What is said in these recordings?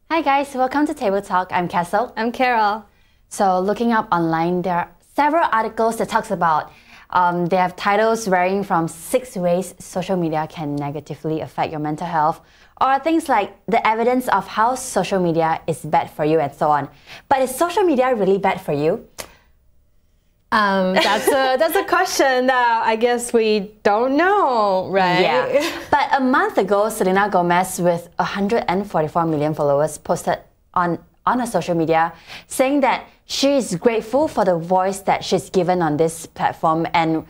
Hi guys, welcome to Table Talk. I'm Kessyl. I'm Carol. So looking up online, there are several articles that talks about, they have titles varying from 6 ways social media can negatively affect your mental health, or things like the evidence of how social media is bad for you and so on. But is social media really bad for you? That's a question that I guess we don't know, right? Yeah. But a month ago, Selena Gomez, with 144 million followers, posted on her social media saying that she is grateful for the voice that she's given on this platform and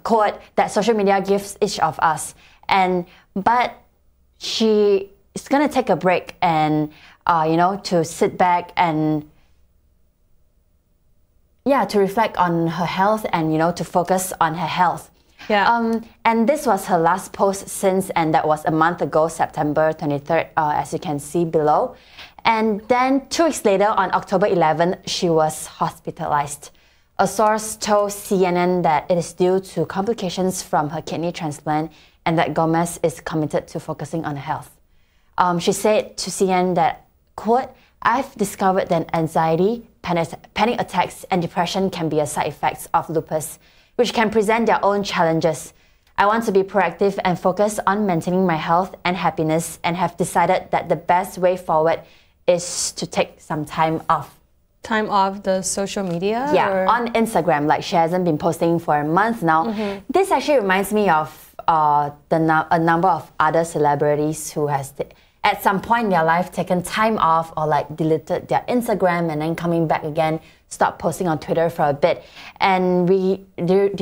quote, that social media gives each of us. But she is going to take a break and, to sit back and to reflect on her health and, to focus on her health. Yeah. And this was her last post since, and that was a month ago, September 23rd, as you can see below. And then 2 weeks later, on October 11th, she was hospitalized. A source told CNN that it is due to complications from her kidney transplant and that Gomez is committed to focusing on her health. She said to CNN that, quote, "I've discovered that anxiety, panic attacks, and depression can be a side effects of lupus, which can present their own challenges. I want to be proactive and focus on maintaining my health and happiness and have decided that the best way forward is to take some time off." Time off the social media? Yeah, or? on Instagram. Like, she hasn't been posting for a month now. This actually reminds me of a number of other celebrities who has at some point in their life taken time off or like deleted their Instagram and then coming back again, stop posting on Twitter for a bit. And do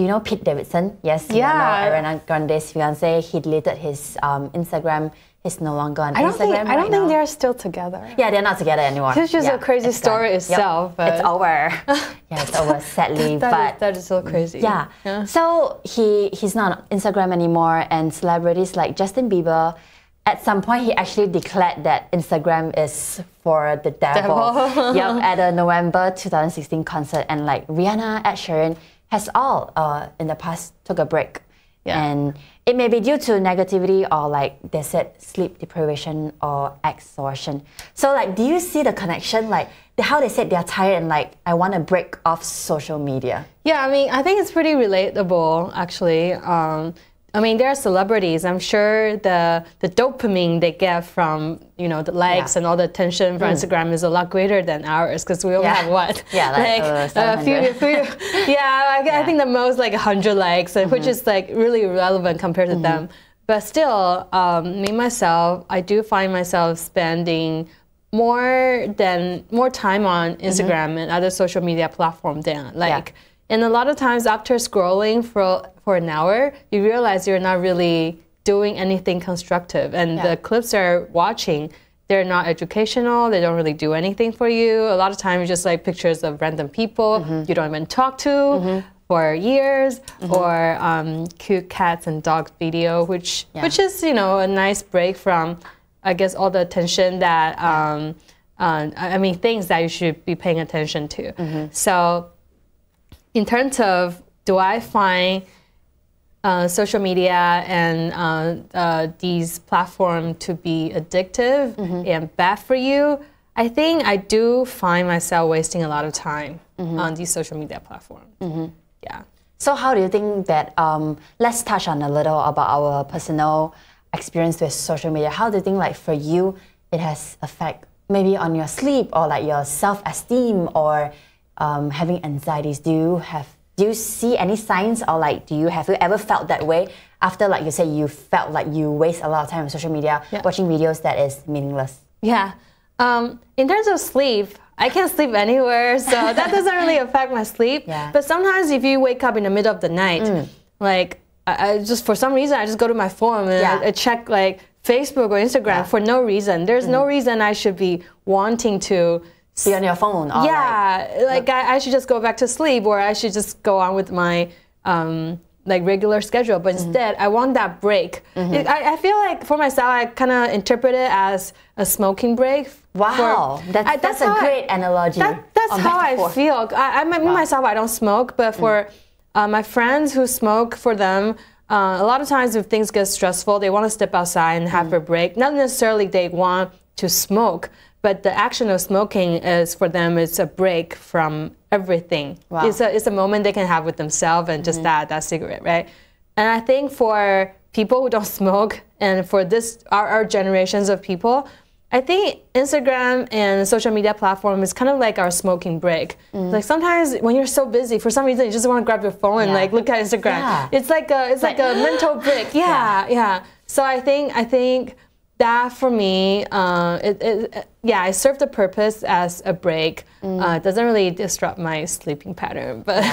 you know Pete Davidson? Yes, yeah. Ariana Grande's fiance. He deleted his Instagram. He's no longer on Instagram. I don't think they're still together. Yeah, they're not together anymore. It's just a crazy story itself. Yep. But it's over. Yeah, it's over, sadly. That is so crazy. Yeah. So he's not on Instagram anymore, and celebrities like Justin Bieber, at some point, he actually declared that Instagram is for the devil. Yep, at a November 2016 concert. And like Rihanna, Ed Sheeran has all in the past took a break. Yeah. And it may be due to negativity or like they said sleep deprivation or exhaustion. So like, do you see the connection? Like how they said they're tired and like, I want to break off social media. Yeah, I mean, I think it's pretty relatable actually. I mean, there are celebrities. I'm sure the dopamine they get from the likes and all the attention for Instagram is a lot greater than ours because we only have what? Yeah, like a few. I think the most like 100 likes, which is like really irrelevant compared to them. But still, me myself, I do find myself spending more time on Instagram and other social media platforms than like. And a lot of times after scrolling for an hour, you realize you're not really doing anything constructive. And the clips you're watching, they're not educational. They don't really do anything for you. A lot of times it's just like pictures of random people you don't even talk to for years, or cute cats and dogs video, which is, a nice break from, I guess, all the attention that, I mean, things that you should be paying attention to. So in terms of, do I find social media and these platforms to be addictive and bad for you? I think I do find myself wasting a lot of time on these social media platforms. Yeah. So how do you think that, let's touch on a little about our personal experience with social media. How do you think, like, for you, it has effect maybe on your sleep or like your self-esteem or having anxieties? Do you see any signs, or like have you ever felt that way after, like you said, you felt like you waste a lot of time on social media watching videos that is meaningless? Yeah. In terms of sleep, I can't sleep anywhere, so that doesn't really affect my sleep. But sometimes if you wake up in the middle of the night, like I just, for some reason, I just go to my phone and I check like Facebook or Instagram for no reason. There's no reason I should be wanting to be on your phone. Or I should just go back to sleep, or I should just go on with my like regular schedule. But instead, I want that break. I feel like for myself, I kind of interpret it as a smoking break. Wow, that's a great analogy. That's how I feel. Me myself, I don't smoke, but for my friends who smoke, for them, a lot of times if things get stressful, they want to step outside and have a break. Not necessarily they want to smoke, but the action of smoking is for them, it's a break from everything. Wow. It's a moment they can have with themselves and just that cigarette, right? And I think for people who don't smoke and for our generations of people, I think Instagram and social media platform is kind of like our smoking break. Like sometimes when you're so busy, for some reason you just want to grab your phone and like look at Instagram. Yeah. It's like a mental break. Yeah. So I think that for me, it served the purpose as a break. It doesn't really disrupt my sleeping pattern, but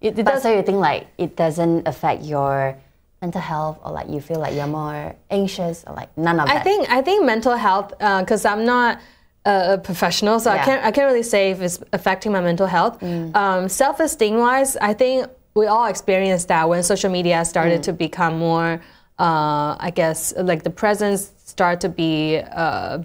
it does. So you think like it doesn't affect your mental health, or like you feel like you're more anxious, or like none of that? I think mental health, because I'm not a professional, so I can't really say if it's affecting my mental health. Self-esteem wise, I think we all experienced that when social media started to become more, I guess, like the presence start to be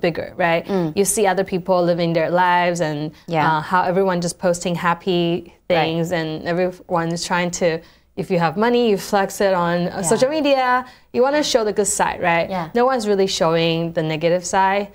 bigger, right? You see other people living their lives and how everyone just posting happy things, and everyone is trying to, if you have money, you flex it on social media. You want to show the good side, right? Yeah. No one's really showing the negative side.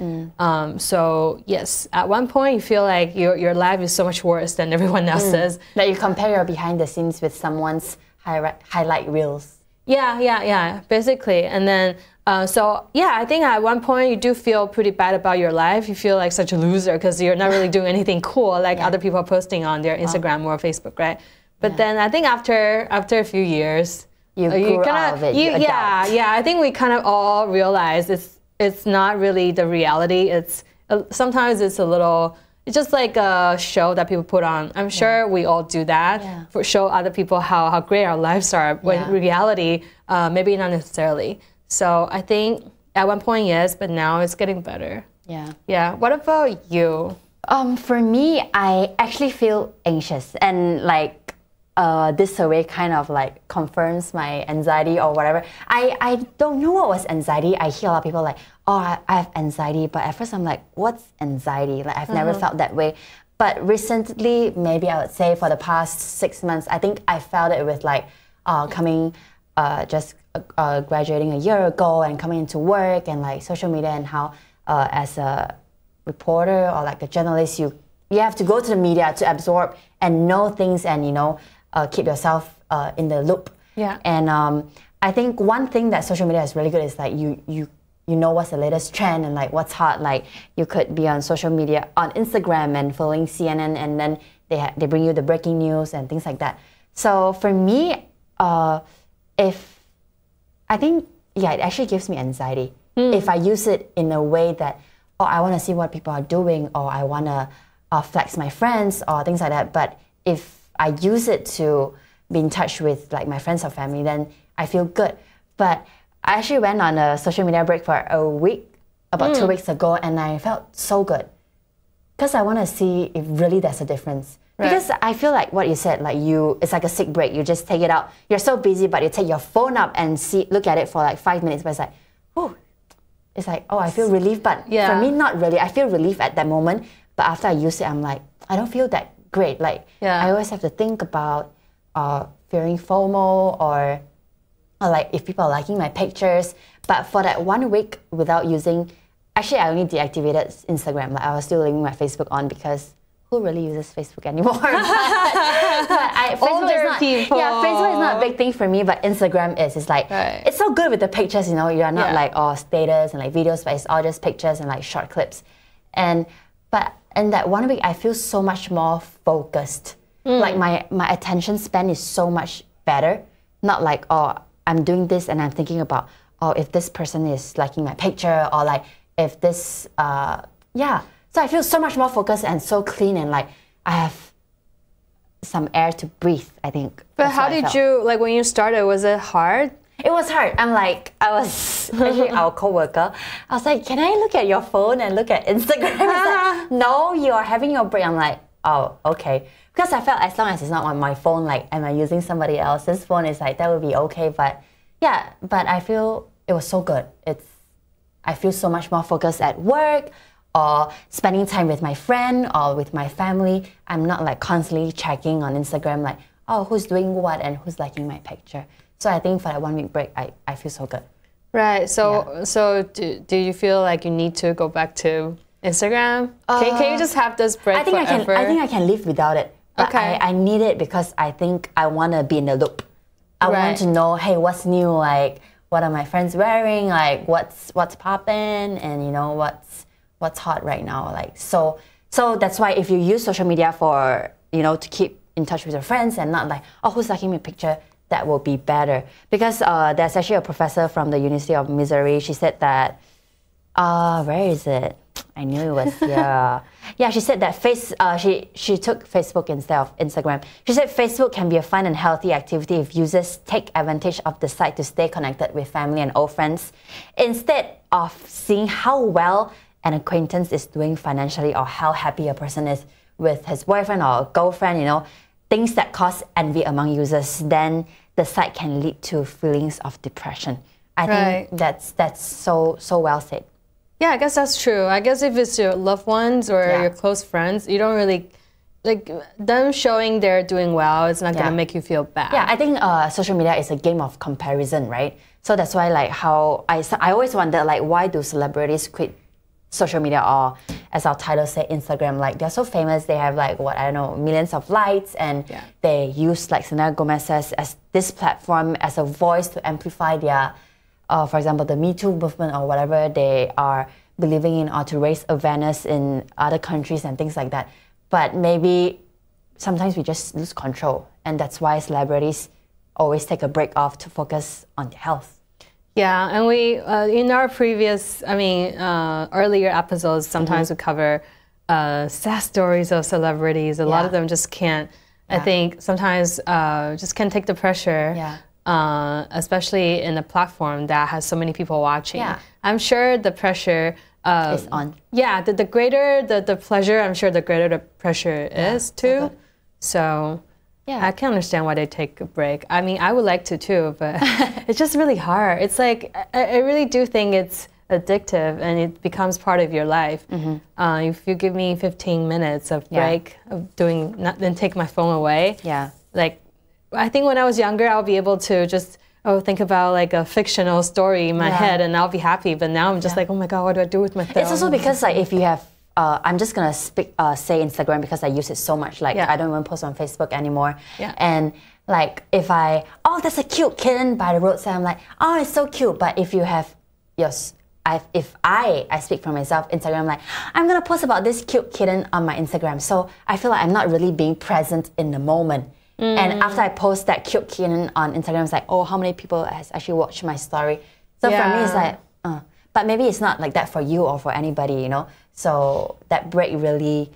So yes, at one point you feel like your life is so much worse than everyone else's. That you compare your behind the scenes with someone's highlight reels. Yeah, basically. And then, I think at one point you do feel pretty bad about your life. You feel like such a loser because you're not really doing anything cool like other people are posting on their Instagram or Facebook, right? But then I think after a few years, you grew out of it. I think we kind of all realize it's not really the reality. It's sometimes it's a little. It's just like a show that people put on. I'm sure we all do that for show other people how great our lives are. When in reality, maybe not necessarily. So I think at one point yes, but now it's getting better. Yeah. What about you? For me, I actually feel anxious, and like this survey kind of like confirms my anxiety or whatever. I don't know what was anxiety. I hear a lot of people like, oh, I have anxiety, but at first I'm like, what's anxiety? Like I've never felt that way. But recently, maybe I would say for the past 6 months, I think I felt it with like graduating a year ago and coming into work and like social media, and how as a reporter or like a journalist, you have to go to the media to absorb and know things, and keep yourself in the loop. And I think one thing that social media is really good is like you know what's the latest trend and like what's hot. Like you could be on social media on Instagram and following CNN, and then they bring you the breaking news and things like that. So for me, it actually gives me anxiety if I use it in a way that, oh, I want to see what people are doing, or I want to flex my friends or things like that. But if I use it to be in touch with like my friends or family, then I feel good. But I actually went on a social media break for a week, about 2 weeks ago, and I felt so good. Because I want to see if really there's a difference. Right. Because I feel like what you said, like it's like a sick break. You just take it out. You're so busy, but you take your phone up and look at it for like 5 minutes, but it's like, oh, it's like, oh, I feel relief. But for me, not really. I feel relief at that moment. But after I use it, I'm like, I don't feel that great. Like, I always have to think about fearing FOMO or like if people are liking my pictures. But for that 1 week without using, actually I only deactivated Instagram. Like I was still leaving my Facebook on because who really uses Facebook anymore? Facebook is not a big thing for me, but Instagram is. It's like, it's so good with the pictures, you are not like status and like videos, but it's all just pictures and like short clips. But in that 1 week, I feel so much more focused. Like my attention span is so much better. Not like, oh, I'm doing this and I'm thinking about, oh, if this person is liking my picture, or like if this, So I feel so much more focused and so clean, and like I have some air to breathe, I think. But how did you, like when you started, was it hard? It was hard. I was actually our co-worker. I was like, can I look at your phone and look at Instagram? Like, no, you are having your break. I'm like, oh, okay. Because I felt as long as it's not on my phone, like am I using somebody else's phone, it's like that would be okay. But I feel it was so good. I feel so much more focused at work, or spending time with my friend or with my family. I'm not like constantly checking on Instagram like, oh, who's doing what and who's liking my picture. So I think for that 1 week break, I feel so good. Right. So do you feel like you need to go back to Instagram? Can you just have this break forever? I think I can live without it. But Okay. I need it because I think I want to be in the loop. I want to know, hey, what's new? Like, what are my friends wearing? Like, what's poppin'? And you know, what's hot right now? Like, so that's why if you use social media for, you know, to keep in touch with your friends and not like, oh, who's liking me a picture? That will be better. Because there's actually a professor from the University of Missouri. She said that, where is it? I knew it was here. Yeah, she said that she took Facebook instead of Instagram. She said Facebook can be a fun and healthy activity if users take advantage of the site to stay connected with family and old friends, instead of seeing how well an acquaintance is doing financially or how happy a person is with his boyfriend or girlfriend, you know, things that cause envy among users, then the site can lead to feelings of depression. I think that's so well said. Yeah, I guess that's true. I guess if it's your loved ones or your close friends, you don't really, like, them showing they're doing well, it's not going to make you feel bad. Yeah, I think social media is a game of comparison, right? So that's why, like, how I always wonder, like, why do celebrities quit social media, or as our title say, Instagram? Like, they're so famous, they have, like, what, I don't know, millions of likes, and they use, like Selena Gomez says, as this platform as a voice to amplify their, for example, the Me Too movement or whatever they are believing in, or to raise awareness in other countries and things like that. But maybe sometimes we just lose control, and that's why celebrities always take a break off to focus on their health. Yeah, and we, in our previous, earlier episodes, sometimes we cover sad stories of celebrities. A lot of them just can't, I think, sometimes just can't take the pressure. Especially in a platform that has so many people watching. I'm sure the pressure is on. Yeah, the greater the pleasure, I'm sure the greater the pressure is too. So I can understand why they take a break. I mean, I would like to too, but it's just really hard. It's like, I really do think it's addictive and it becomes part of your life. If you give me 15 minutes of break of doing, then take my phone away. Like, I think when I was younger, I'll be able to just think about like a fictional story in my head, and I'll be happy. But now I'm just like, oh my god, what do I do with my phone? It's also because, like, if you have, I'm just gonna say Instagram because I use it so much. Like, I don't even post on Facebook anymore. And like, if there's a cute kitten by the roadside, I'm like, oh, it's so cute. But if you have if I speak for myself, Instagram, I'm like, I'm gonna post about this cute kitten on my Instagram. So I feel like I'm not really being present in the moment. And after I post that cute kitten on Instagram, it's like, oh, how many people has actually watched my story? So for me, it's like, but maybe it's not like that for you or for anybody, you know? So that break really,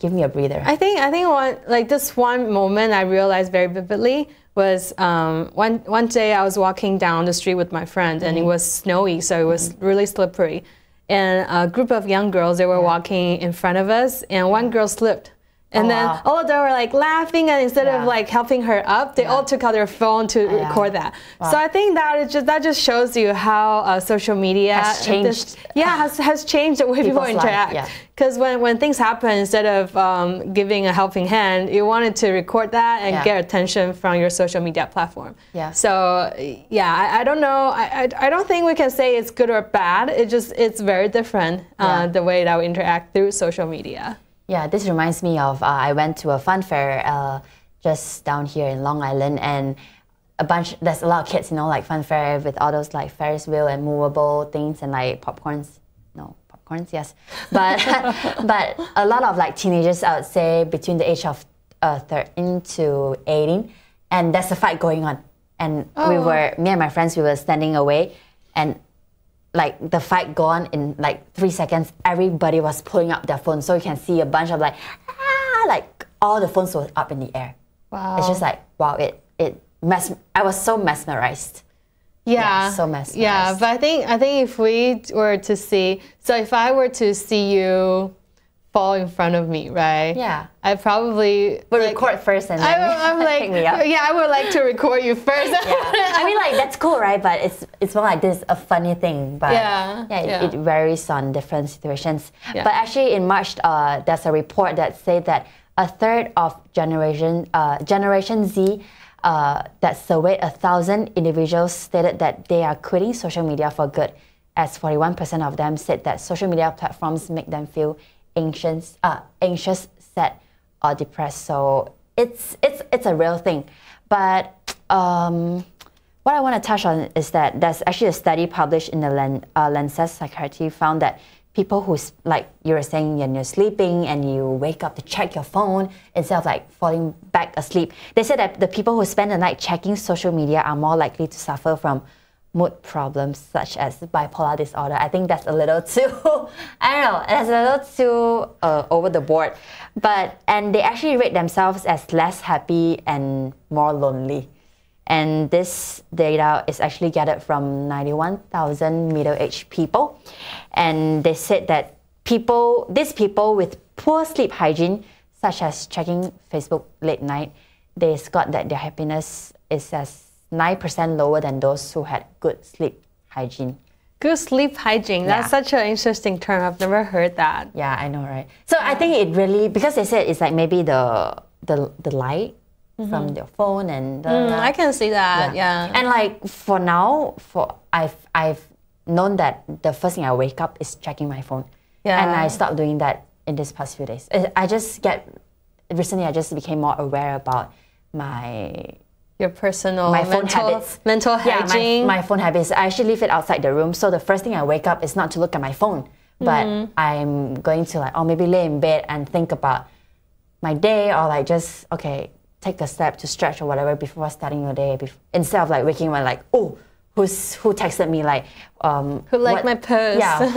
give me a breather. I think this one moment I realized very vividly was one day I was walking down the street with my friend, and it was snowy, so it was really slippery. And a group of young girls, they were walking in front of us, and one girl slipped. And then all of them were like laughing, and instead of like helping her up, they all took out their phone to record that. So I think that just shows you how social media has changed. Has changed the way people interact. Because when things happen, instead of giving a helping hand, you wanted to record that and get attention from your social media platform. So I don't know. I don't think we can say it's good or bad. It's very different the way that we interact through social media. Yeah, this reminds me of, I went to a fun fair just down here in Long Island, and there's a lot of kids, you know, like fun fair with all those like Ferris wheel and movable things and like popcorns. No, popcorns, yes. But a lot of like teenagers, I would say between the age of 13 to 18, and there's a fight going on. And me and my friends, we were standing away, and like the fight gone in like 3 seconds, everybody was pulling up their phones. So you can see a bunch of like all the phones were up in the air. Wow. It's just like, wow, I was so mesmerized. So mesmerized. Yeah, but I think if we were to see, so if I were to see you fall in front of me, right? Yeah. I probably would record first, and then I'm like, pick me up. I would like to record you first. I mean, like, that's cool, right? But it's more like this a funny thing. But it varies on different situations. But actually, in March, there's a report that said that a third of Generation Z that surveyed 1,000 individuals stated that they are quitting social media for good, as 41% of them said that social media platforms make them feel anxious, sad, or depressed. So it's a real thing. But what I want to touch on is that there's actually a study published in the Lancet Psychiatry found that people who, like you were saying, when you're sleeping and you wake up to check your phone instead of like falling back asleep, they said that the people who spend the night checking social media are more likely to suffer from mood problems such as bipolar disorder. I think that's a little too, I don't know, that's a little too over the board. And they actually rate themselves as less happy and more lonely. And this data is actually gathered from 91,000 middle-aged people. And they said that these people with poor sleep hygiene, such as checking Facebook late night, they scored that their happiness is as 9% lower than those who had good sleep hygiene. Good sleep hygiene. That's such an interesting term. I've never heard that. Yeah, I know, right? So I think it really, because they said it's like maybe the light from your phone and I can see that. Yeah. And like for now, I've known that the first thing I wake up is checking my phone. Yeah. And I stopped doing that in this past few days. Recently I just became more aware about your personal mental hygiene. Yeah, my phone habits. I actually leave it outside the room. So the first thing I wake up is not to look at my phone, but I'm going to maybe lay in bed and think about my day, or like just, take a step to stretch or whatever before starting your day. Instead of like waking up who texted me, who liked my post? Yeah,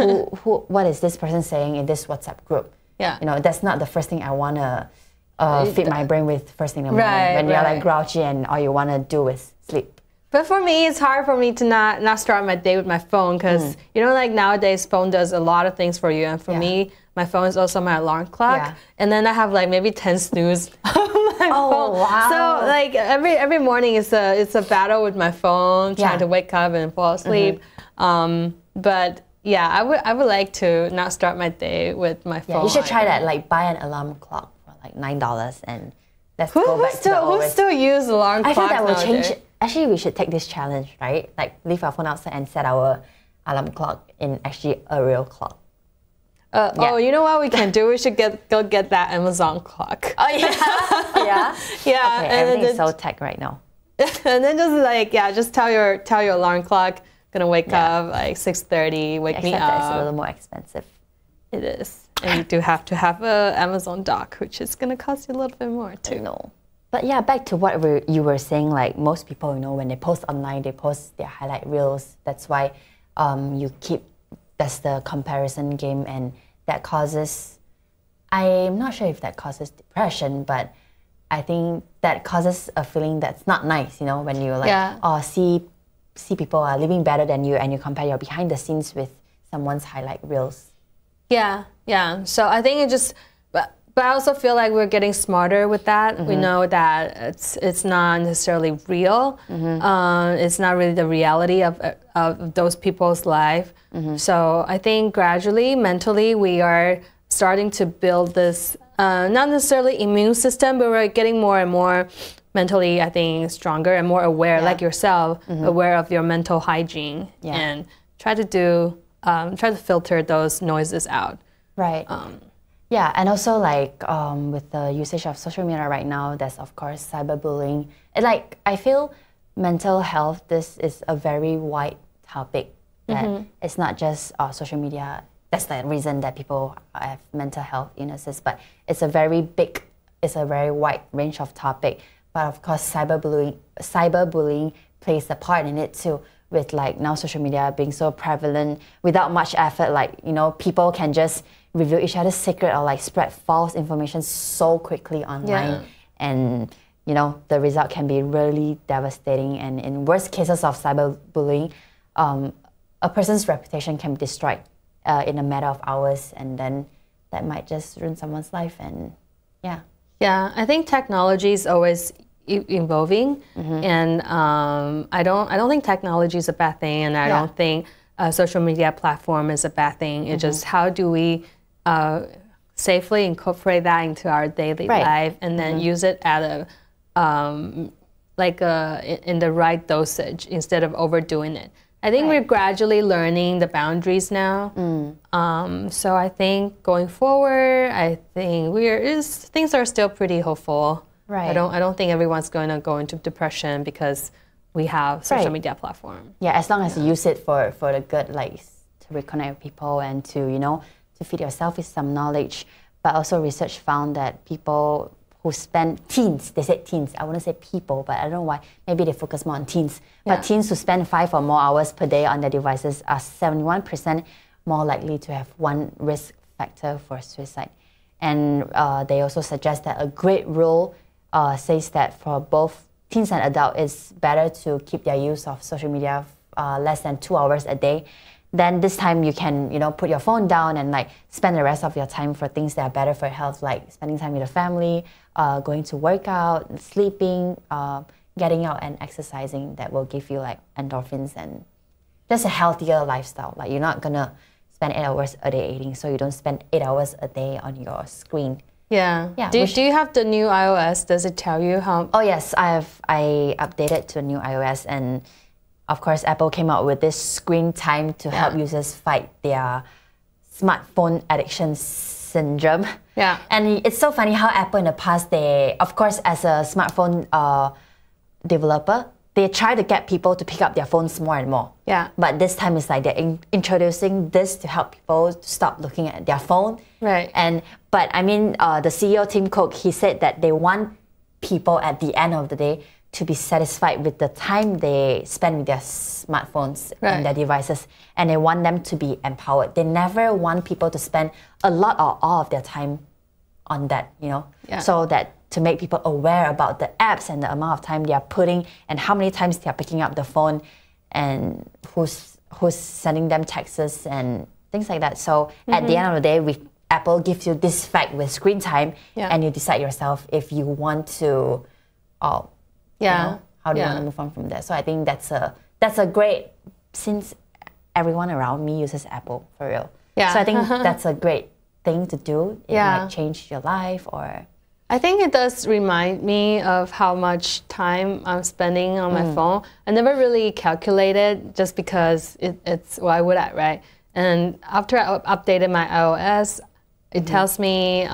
what is this person saying in this WhatsApp group? Yeah, that's not the first thing I wanna feed my brain with first thing in the morning when you're like grouchy and all you wanna do is sleep. But for me, it's hard for me to not start my day with my phone because like nowadays phone does a lot of things for you, and for me, my phone is also my alarm clock, and then I have like maybe 10 snooze on my phone. Wow! So like every morning it's a battle with my phone, trying to wake up and fall asleep. But yeah, I would like to not start my day with my phone. You should try that. Like buy an alarm clock for like $9 and let's go back to the Who still use alarm clocks? I feel that will change. Actually, we should take this challenge, right? Like leave our phone outside and set our alarm clock in actually a real clock. Oh, you know what we can do? We should go get that Amazon clock. Oh yeah, yeah. Okay, everything is so tech right now. And then just tell your alarm clock gonna wake up like 6:30. Wake me up. That it's a little more expensive. It is, and you do have to have a Amazon dock, which is gonna cost you a little bit more too. No. But yeah, back to what you were saying, like most people, when they post online, they post their highlight reels. That's why that's the comparison game, and that causes, I'm not sure if that causes depression, but I think that causes a feeling that's not nice, when you see people are living better than you and you compare your behind the scenes with someone's highlight reels. Yeah. So I think but I also feel like we're getting smarter with that. We know that it's not necessarily real. It's not really the reality of those people's life. So I think gradually, mentally, we are starting to build this, not necessarily immune system, but we're getting more and more mentally, I think, stronger and more aware, like yourself, aware of your mental hygiene, and try to filter those noises out. Right. Yeah, and also with the usage of social media right now, there's of course cyberbullying. I feel mental health, this is a very wide topic. That it's not just social media. That's the reason that people have mental health illnesses, but it's a very wide range of topic. But of course, cyberbullying plays a part in it too. With now social media being so prevalent, without much effort, people can just reveal each other's secret or spread false information so quickly online, and the result can be really devastating. And in worst cases of cyberbullying, a person's reputation can be destroyed in a matter of hours, and then that might just ruin someone's life. And I think technology is always evolving, and I don't think technology is a bad thing, and I don't think a social media platform is a bad thing. It's just how do we safely incorporate that into our daily life, and then use it at like in the right dosage instead of overdoing it. I think we're gradually learning the boundaries now. So I think going forward, I think things are still pretty hopeful. Right. I don't think everyone's going to go into depression because we have social media platform. Yeah, as long as you use it for the good, like to reconnect with people and to, you know, to feed yourself with some knowledge. But also research found that people who spend, teens, they said teens, I wouldn't say people, but I don't know why, maybe they focus more on teens. But teens who spend 5 or more hours per day on their devices are 71% more likely to have one risk factor for suicide. And they also suggest that a great rule says that for both teens and adults, it's better to keep their use of social media less than 2 hours a day. Then this time you can, you know, put your phone down and like spend the rest of your time for things that are better for your health, like spending time with your family, going to work out, sleeping, getting out and exercising. That will give you like endorphins and just a healthier lifestyle. Like you're not gonna spend 8 hours a day eating, so you don't spend 8 hours a day on your screen. Yeah. Do you have the new iOS? Does it tell you how? Oh yes, I updated to a new iOS, and of course Apple came out with this screen time to help users fight their smartphone addiction syndrome. Yeah. And it's so funny how Apple in the past, they, of course, as a smartphone developer, they try to get people to pick up their phones more and more. Yeah. But this time it's like they're introducing this to help people to stop looking at their phone. Right. But I mean, the CEO, Tim Cook, he said that they want people at the end of the day to be satisfied with the time they spend with their smartphones and their devices, and they want them to be empowered. They never want people to spend a lot or all of their time on that, you know, so that to make people aware about the apps and the amount of time they are putting and how many times they are picking up the phone and who's sending them texts and things like that. So at the end of the day, Apple gives you this fact with screen time, and you decide yourself if you want to, you know, how do you want to move on from there. So I think that's a great, since everyone around me uses Apple for real. Yeah. So I think that's a great thing to do. It might change your life or. I think it does remind me of how much time I'm spending on my phone. I never really calculated just because it's why would I, right? And after I updated my iOS, it tells me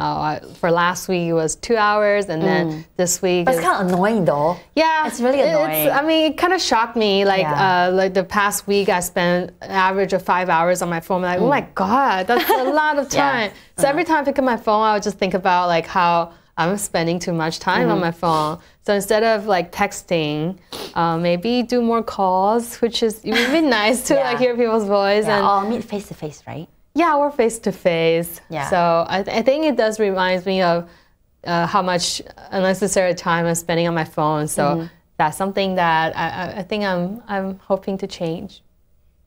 for last week it was 2 hours, and then this week. But it's kind of annoying though. Yeah, it's really annoying. I mean, it kind of shocked me. Like, like the past week, I spent an average of 5 hours on my phone. I'm like, oh my god, that's a lot of time. So every time I pick up my phone, I would just think about like how I'm spending too much time on my phone. So instead of like texting, maybe do more calls, which is really nice to like hear people's voice. Yeah, or meet face to face, right? Yeah, we're face to face. Yeah. So I think it does remind me of how much unnecessary time I'm spending on my phone. So that's something that I think I'm hoping to change.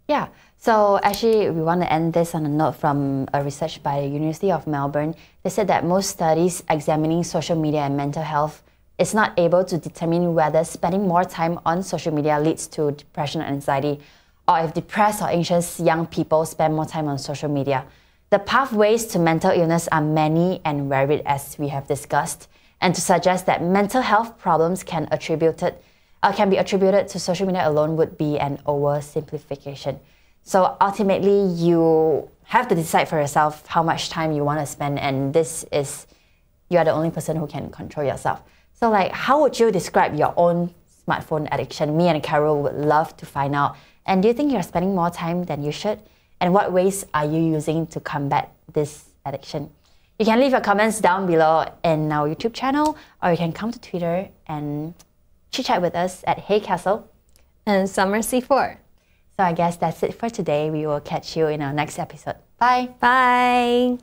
Yeah. So actually, we want to end this on a note from a research by the University of Melbourne. They said that most studies examining social media and mental health is not able to determine whether spending more time on social media leads to depression and anxiety, or if depressed or anxious young people spend more time on social media. The pathways to mental illness are many and varied, as we have discussed, and to suggest that mental health problems can be attributed to social media alone would be an oversimplification. So ultimately, you have to decide for yourself how much time you want to spend, and you are the only person who can control yourself. So like, how would you describe your own smartphone addiction? Me and Carol would love to find out. And do you think you're spending more time than you should? And what ways are you using to combat this addiction? You can leave your comments down below in our YouTube channel, or you can come to Twitter and chit-chat with us at Hey Kessyl and Summer C4. So I guess that's it for today. We will catch you in our next episode. Bye. Bye.